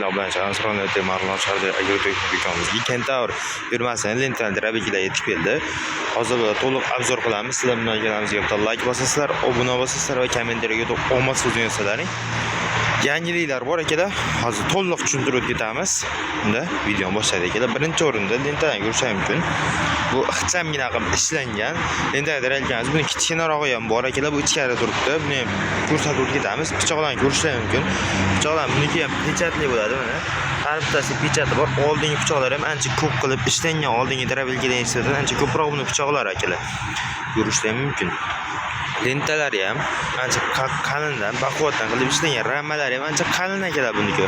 takliflar bilan Transformator Marlon Sharda agroteknikamizga Kentaur firmasining lentalarida belgilar yetib keldi. Hozir to'liq obzor qilamiz. Sizlar bilan kelamiz. Like bosasizlar, obuna bosasizlar va kommentariyaga omad so'zini yozsalaring. Yangiliklar bor ekan. Hozir to'liq tushuntirib ketamiz. Unda video boshlaydi ekan. Birinchi o'rinda lentadan ko'rish mumkin. Bu ixchamgina qilib ishlangan lentaga ekanmiz. Buni kichkinarog'i ham bor ekan. Bu ichkarida turibdi. Buni ko'rsatib ketamiz. Pichoqdan ko'rishlar mumkin. Pichoqlar buniki ham pechatli bo'ladi mana. Har bittasi pechati bor. Oldingi pichoqlar ham ancha ko'p qilib ishlangan. Oldingi drabilkadan nisbatan ancha ko'proq buni pichoqlar akalar. Ko'rishlar mumkin. Lentalari ham ancha qalindan, baquvvatdan qilib ishlangan. Ramalari ham ancha qalin akalar buniki.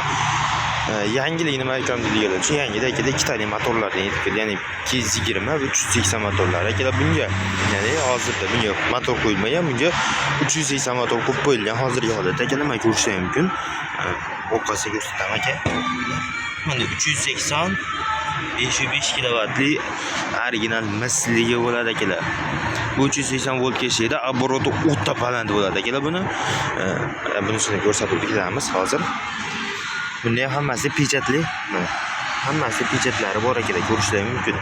Yangilik nima ekanligiga uchun yangida ikkitali motorlardan yetib keldi. Ya'ni 220 va 380 motorlar akalar bunga. Ya'ni hozirda bunga motor qo'yilmagan, bunga 380 motor qo'yib qo'yilgan hozirgi holatda akalar mana ko'rishlar mumkin. O'qasa ko'rsataman aka. Mana 380 505 kilovatli original misligi bo'ladi akalar. Bu 380 voltga ishlaydi, obroti o'ta baland bo'ladi akalar buni. Bunisini ko'rsatib ketamiz hozir. Bunday hammasi pechatli. Hammasi pechatlari bor ekan, ko'rishlar mumkin.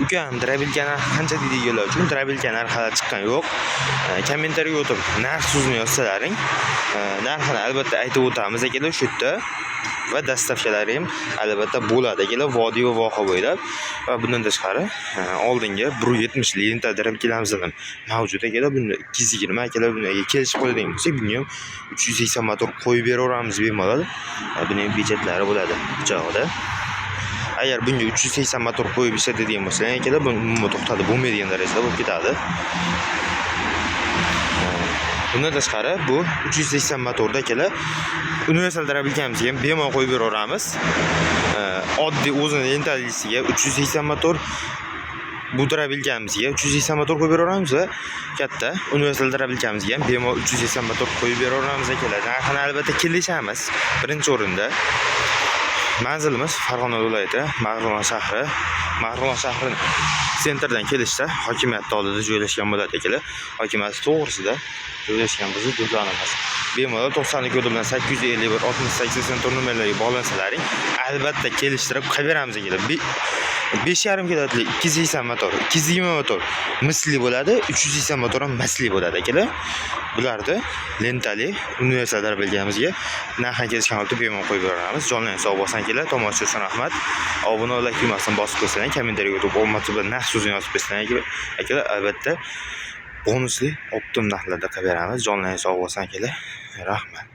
Ukam drabilkani qancha deydiganlar uchun drabilkani narxi chiqqan yo'q. Kommentariyaga o'tib narx so'zini yozsalaring, narxini albatta aytib o'tamiz akalar shu yerda. Va dastavkalari ham albatta bo'ladi akalar vodiy va voha bo'ylab. Va bundan tashqari oldinga 170 li lenta drabilkalarimiz ham mavjud akalar. Bunda 220 akalar bunga kelishib qo'yadigan bo'lsak, bunga ham 380 motor qo'yib beraveramiz bemalol. Buning pechatlari bo'ladi pichog'ida. Agar bunga 380 motor qo'yib ishlatadigan bo'lsangiz akalar, bu to'xtatib bo'lmaydigan darajada bo'lib ketadi. Bundan tashqari bu 380 motorda akalar universal drabilkamizga ham bemalol qo'yib beraveramiz. Oddiy o'zini lentalisiga 380 motor, bu drabilkamizga 380 motor qo'yib beraveramiz va katta universal drabilkamizga ham bemalol 380 motor qo'yib beraveramiz akalar. Narxini albatta kelishamiz. Birinchi o'rinda manzilimiz Farg'ona viloyati, Marg'ilon shahri. Marg'ilon shahrining sentrdan kelishda hokimiyat oldida joylashgan bo'ladi akalar. Hokimiyat to'g'risida joylashgan bizni do'konimiz. Bemalol 90 kodi bilan 851 68 nomerlarga bog'lansalaring, albatta kelishtirib qilib akalar. 5,5 kilovatli 280 motor, 220 motor misli bo'ladi, 380 motor ham misli bo'ladi akalar. Bularni lentali universal drabilkamizga narxini kelishgan holda bemalol qo'yib beramiz. Jonlang sog' bo'lsin akalar. Tomosha uchun rahmat. Obuna va like tugmasini bosib qo'ysangiz, kommentariyaga o'tib omad bilan narx so'zini yozib bersangiz akalar, albatta bonusli optim narxlarda qilib beramiz. Jonlang sog' bo'lsin akalar. Rahmat.